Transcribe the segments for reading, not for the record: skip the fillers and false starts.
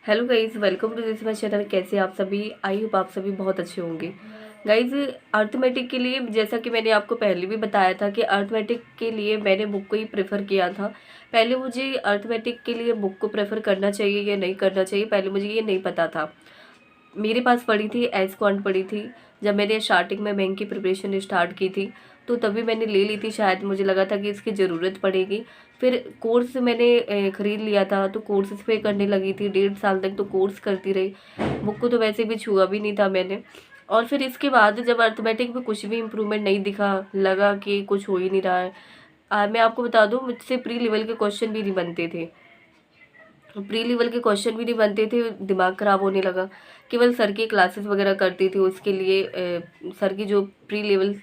Hello guys, welcome to this my channel. कैसे आप सभी? आई होप आप सभी बहुत अच्छे होंगे। गाइज, अर्थमेटिक के लिए जैसा कि मैंने आपको पहले भी बताया था कि अर्थमेटिक के लिए मैंने बुक को ही प्रेफर किया था। पहले मुझे अर्थमेटिक के लिए बुक को प्रेफर करना चाहिए या नहीं करना चाहिए, पहले मुझे ये नहीं पता था। मेरे पास पड़ी थी एस क्वांट पड़ी थी। जब मैंने स्टार्टिंग में बैंक की प्रिपरेशन स्टार्ट की थी तो तभी मैंने ले ली थी। शायद मुझे लगा था कि इसकी ज़रूरत पड़ेगी। फिर कोर्स मैंने ख़रीद लिया था तो कोर्सेज पे करने लगी थी। 1.5 साल तक तो कोर्स करती रही। बुक को तो वैसे भी छुआ भी नहीं था मैंने। और फिर इसके बाद जब अर्थमेटिक में कुछ भी इम्प्रूवमेंट नहीं दिखा, लगा कि कुछ हो ही नहीं रहा है। मैं आपको बता दूं, मुझसे प्री लेवल के क्वेश्चन भी नहीं बनते थे। प्री लेवल के क्वेश्चन भी नहीं बनते थे, दिमाग ख़राब होने लगा। केवल सर की क्लासेस वगैरह करती थी, उसके लिए सर की जो प्री लेवल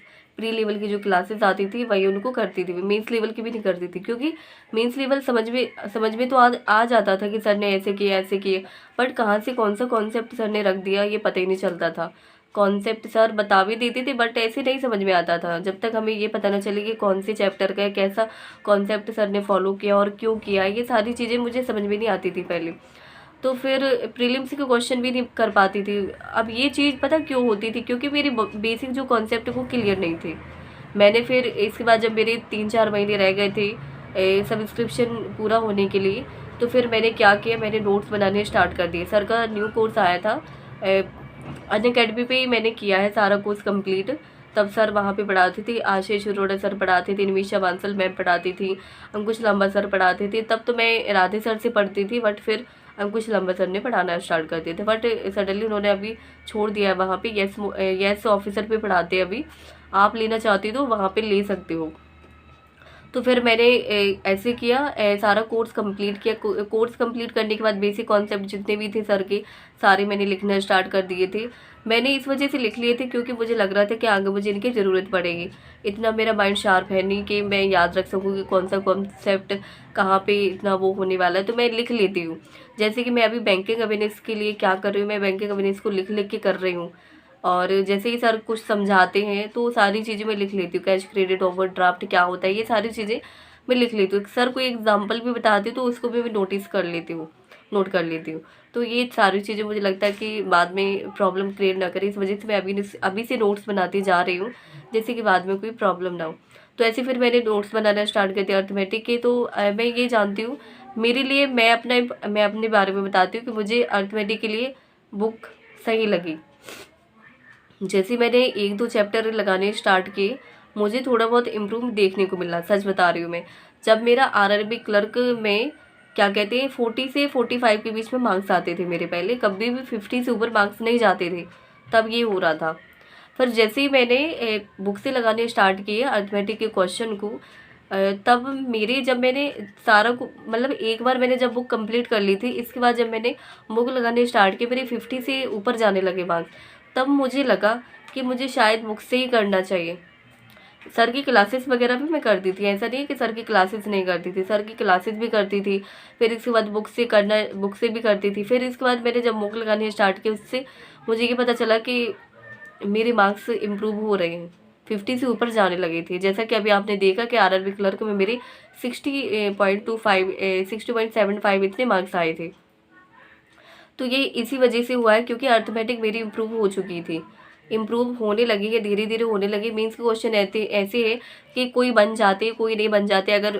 की जो क्लासेस आती थी वही उनको करती थी। मेंस लेवल की भी नहीं करती थी, क्योंकि मेंस लेवल समझ में तो आ जाता था कि सर ने ऐसे किया ऐसे किए, बट कहाँ से कौन सा कॉन्सेप्ट सर ने रख दिया ये पता ही नहीं चलता था। कॉन्सेप्ट सर बता भी देते थे बट ऐसे नहीं समझ में आता था जब तक हमें ये पता ना चले कि कौन से चैप्टर का है, कैसा कॉन्सेप्ट सर ने फॉलो किया और क्यों किया। ये सारी चीज़ें मुझे समझ में नहीं आती थी पहले। तो फिर प्रीलिम्स के क्वेश्चन भी नहीं कर पाती थी। अब ये चीज़ पता क्यों होती थी, क्योंकि मेरी बेसिक जो कॉन्सेप्ट वो क्लियर नहीं थे। मैंने फिर इसके बाद जब मेरे 3-4 महीने रह गए थे सब्सक्रिप्शन पूरा होने के लिए, तो फिर मैंने क्या किया, मैंने नोट्स बनाने स्टार्ट कर दिए। सर का न्यू कोर्स आया था, अनअकैडमी पे ही मैंने किया है सारा कोर्स कंप्लीट। तब सर वहाँ पे पढ़ाते थे, आशीष अरोड़ा सर पढ़ाते थे, निमिषा बांसल मैम पढ़ाती थी, अंकुश लांबा सर पढ़ाते थे। तब तो मैं राधे सर से पढ़ती थी, बट फिर अंकुश लांबा सर ने पढ़ाना स्टार्ट कर दिए थे। बट सडनली उन्होंने अभी छोड़ दिया है वहाँ पे। यस ऑफिसर पे पढ़ाते हैं अभी। आप लेना चाहती तो वहाँ पे ले सकते हो। तो फिर मैंने ऐसे किया, सारा कोर्स कंप्लीट किया। कोर्स कंप्लीट करने के बाद बेसिक कॉन्सेप्ट जितने भी थे सर के, सारे मैंने लिखना स्टार्ट कर दिए थे। मैंने इस वजह से लिख लिए थे क्योंकि मुझे लग रहा था कि आगे मुझे इनकी ज़रूरत पड़ेगी। इतना मेरा माइंड शार्प है नहीं कि मैं याद रख सकूँ कि कौन सा कॉन्सेप्ट कहाँ पे इतना वो होने वाला है, तो मैं लिख लेती हूँ। जैसे कि मैं अभी बैंकिंग अवेयरनेस के लिए क्या कर रही हूँ, मैं बैंकिंग अवेयरनेस को लिख लिख के कर रही हूँ। और जैसे ही सर कुछ समझाते हैं तो सारी चीज़ें मैं लिख लेती हूँ। कैश क्रेडिट ओवरड्राफ्ट क्या होता है, ये सारी चीज़ें मैं लिख लेती हूँ। सर कोई एग्जाम्पल भी बताती हूँ तो उसको भी मैं नोटिस कर लेती हूँ, नोट कर लेती हूँ। तो ये सारी चीज़ें मुझे लगता है कि बाद में प्रॉब्लम क्रिएट ना करे, इस वजह से मैं अभी से नोट्स बनाती जा रही हूँ, जैसे कि बाद में कोई प्रॉब्लम ना हो। तो ऐसे फिर मैंने नोट्स बनाना स्टार्ट कर दिया अर्थमेटिक के। तो मैं ये जानती हूँ, मेरे लिए मैं अपने बारे में बताती हूँ कि मुझे अर्थमेटिक के लिए बुक सही लगी। जैसे मैंने 1-2 चैप्टर लगाने स्टार्ट किए, मुझे थोड़ा बहुत इम्प्रूव देखने को मिला, सच बता रही हूँ मैं। जब मेरा आरआरबी क्लर्क में क्या कहते हैं 40 से 45 के बीच में मार्क्स आते थे मेरे, पहले कभी भी 50 से ऊपर मार्क्स नहीं जाते थे, तब ये हो रहा था। फिर जैसे ही मैंने बुक से लगाने स्टार्ट किए अर्थमेटिक के क्वेश्चन को, तब जब मैंने सारा को मतलब एक बार मैंने जब बुक कंप्लीट कर ली थी, इसके बाद जब मैंने बुक लगाने स्टार्ट किए मेरे 50 से ऊपर जाने लगे मार्क्स। तब मुझे लगा कि मुझे शायद बुक से ही करना चाहिए। सर की क्लासेस वगैरह भी मैं करती थी, ऐसा नहीं है कि सर की क्लासेस नहीं करती थी, सर की क्लासेस भी करती थी। फिर इसके बाद बुक से भी करती थी। फिर इसके बाद मैंने जब बुक लगानी स्टार्ट की, उससे मुझे ये पता चला कि मेरे मार्क्स इम्प्रूव हो रहे हैं, 50 से ऊपर जाने लगे थे। जैसा कि अभी आपने देखा कि आरआरबी क्लर्क में मेरे 60.75 इतने मार्क्स आए थे। तो ये इसी वजह से हुआ है क्योंकि अर्थमेटिक मेरी इम्प्रूव हो चुकी थी, इम्प्रूव होने लगी है, धीरे धीरे होने लगी। मीन्स के क्वेश्चन ऐसे ऐसे है कि कोई बन जाते कोई नहीं बन जाते। अगर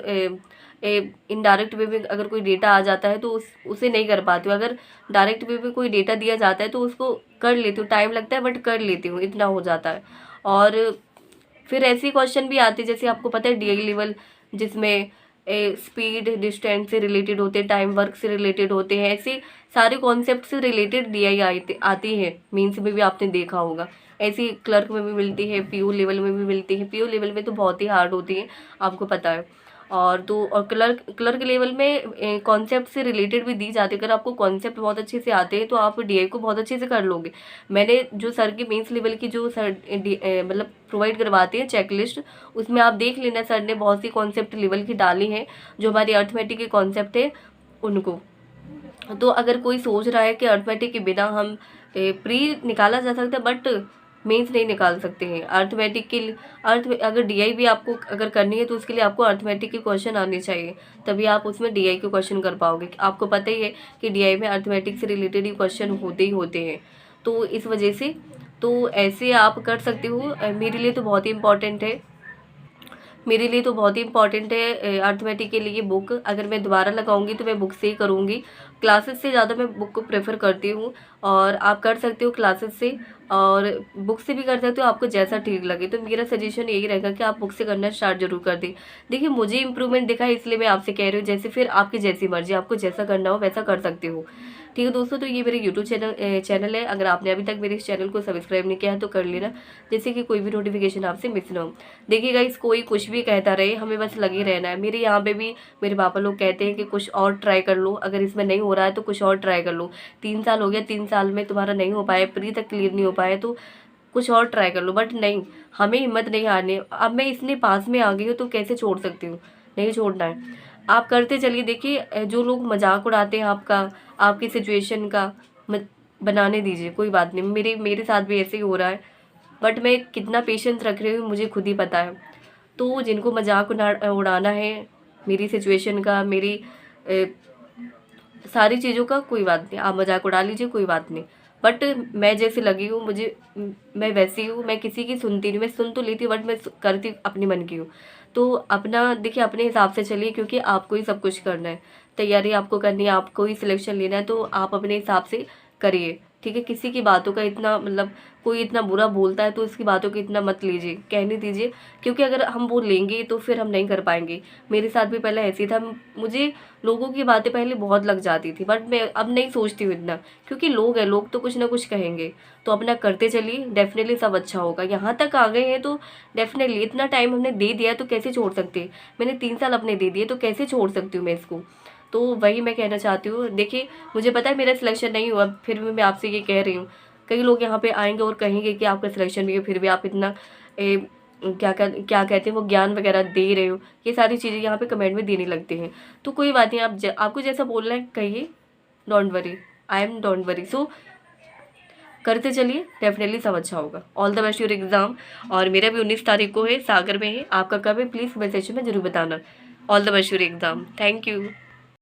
इनडायरेक्ट वे में अगर कोई डेटा आ जाता है तो उसे नहीं कर पाती हूँ। अगर डायरेक्ट वे में कोई डेटा दिया जाता है तो उसको कर लेती हूँ, टाइम लगता है बट कर लेती हूँ, इतना हो जाता है। और फिर ऐसे क्वेश्चन भी आते हैं जैसे आपको पता है डीआई लेवल, जिसमें स्पीड डिस्टेंस से रिलेटेड होते हैं, टाइम वर्क से रिलेटेड होते हैं। ऐसे सारे कॉन्सेप्ट से रिलेटेड डीआई आती है। मीन्स में भी आपने देखा होगा, ऐसी क्लर्क में भी मिलती है, पीओ लेवल में भी मिलती है। पीओ लेवल में तो बहुत ही हार्ड होती है, आपको पता है। और क्लर्क लेवल में कॉन्सेप्ट से रिलेटेड भी दी जाती है। अगर आपको कॉन्सेप्ट बहुत अच्छे से आते हैं तो आप डीआई को बहुत अच्छे से कर लोगे। मैंने जो सर की मेंस लेवल की जो सर मतलब प्रोवाइड करवाते हैं चेकलिस्ट, उसमें आप देख लेना, सर ने बहुत सी कॉन्सेप्ट लेवल की डाली हैं जो हमारी अर्थमेटिक के कॉन्सेप्ट है उनको। तो अगर कोई सोच रहा है कि अर्थमेटिक के बिना हम प्री निकाला जा सकता है, बट मेंस नहीं निकाल सकते हैं। अर्थमेटिक के अगर डीआई भी आपको अगर करनी है तो उसके लिए आपको अर्थमेटिक के क्वेश्चन आने चाहिए, तभी आप उसमें डीआई के क्वेश्चन कर पाओगे। आपको पता ही है कि डीआई में अर्थमेटिक से रिलेटेड ही क्वेश्चन होते ही होते हैं। तो इस वजह से तो ऐसे आप कर सकते हो। मेरे लिए तो बहुत ही इम्पॉर्टेंट है, मेरे लिए तो बहुत ही इंपॉर्टेंट है अर्थमेटिक के लिए बुक। अगर मैं दोबारा लगाऊंगी तो मैं बुक से ही करूँगी, क्लासेस से ज़्यादा मैं बुक को प्रेफर करती हूँ। और आप कर सकते हो क्लासेस से और बुक से भी कर सकते हो, आपको जैसा ठीक लगे। तो मेरा सजेशन यही रहेगा कि आप बुक से करना स्टार्ट जरूर कर दें। देखिए मुझे इंप्रूवमेंट दिखा है इसलिए मैं आपसे कह रही हूँ, जैसे फिर आपकी जैसी मर्जी, आपको जैसा करना हो वैसा कर सकते हो। ठीक है दोस्तों, तो ये मेरे यूट्यूब चैनल है। अगर आपने अभी तक मेरे इस चैनल को सब्सक्राइब नहीं किया है तो कर लेना, जैसे कि कोई भी नोटिफिकेशन आपसे मिस ना हो। देखिए गाइस, कोई कुछ भी कहता रहे, हमें बस लगे रहना है। मेरे यहाँ पे भी मेरे पापा लोग कहते हैं कि कुछ और ट्राई कर लो, अगर इसमें नहीं हो रहा है तो कुछ और ट्राई कर लो। 3 साल हो गया, 3 साल में तुम्हारा नहीं हो पाया, प्री तक क्लियर नहीं हो पाया तो कुछ और ट्राई कर लो। बट नहीं, हमें हिम्मत नहीं हारनी। अब मैं इसलिए पास में आ गई हूँ तो कैसे छोड़ सकती हूँ, नहीं छोड़ना है। आप करते चलिए। देखिए जो लोग मजाक उड़ाते हैं आपका, आपकी सिचुएशन का, बनाने दीजिए, कोई बात नहीं। मेरे साथ भी ऐसे ही हो रहा है, बट मैं कितना पेशेंस रख रही हूँ मुझे खुद ही पता है। तो जिनको मजाक उड़ाना है मेरी सिचुएशन का, मेरी सारी चीज़ों का, कोई बात नहीं, आप मजाक उड़ा लीजिए, कोई बात नहीं। बट मैं जैसे लगी हूँ, मैं वैसी हूँ। मैं किसी की सुनती नहीं, मैं सुन तो लेती बट मैं करती अपने मन की हूँ। तो अपना देखिए, अपने हिसाब से चलिए, क्योंकि आपको ही सब कुछ करना है, तैयारी आपको करनी है, आपको ही सिलेक्शन लेना है। तो आप अपने हिसाब से करिए, ठीक है। किसी की बातों का इतना मतलब, कोई इतना बुरा बोलता है तो उसकी बातों को इतना मत लीजिए, कहने दीजिए, क्योंकि अगर हम वो लेंगे तो फिर हम नहीं कर पाएंगे। मेरे साथ भी पहले ऐसे ही था, मुझे लोगों की बातें पहले बहुत लग जाती थी, बट मैं अब नहीं सोचती हूँ इतना, क्योंकि लोग हैं, लोग तो कुछ ना कुछ कहेंगे। तो अपना करते चलिए, डेफिनेटली सब अच्छा होगा। यहाँ तक आ गए हैं तो डेफिनेटली, इतना टाइम हमने दे दिया है तो कैसे छोड़ सकते। मैंने 3 साल अपने दे दिए तो कैसे छोड़ सकती हूँ मैं इसको। तो वही मैं कहना चाहती हूँ। देखिए मुझे पता है मेरा सिलेक्शन नहीं हुआ, फिर भी मैं आपसे ये कह रही हूँ। कई लोग यहाँ पे आएंगे और कहेंगे कि आपका सिलेक्शन नहीं है, फिर भी आप इतना क्या कहते हैं वो ज्ञान वगैरह दे रहे हो, ये सारी चीज़ें यहाँ पे कमेंट में देने लगते हैं। तो कोई बात नहीं, आपको जैसा बोलना है कहिए, don't worry, I am don't worry. सो करते चलिए, डेफिनेटली सब अच्छा होगा। All the best your exam. और मेरा भी 19 तारीख को है, सागर में है। आपका कब है प्लीज़ मैसेज में जरूर बताना। All the best your exam. Thank you.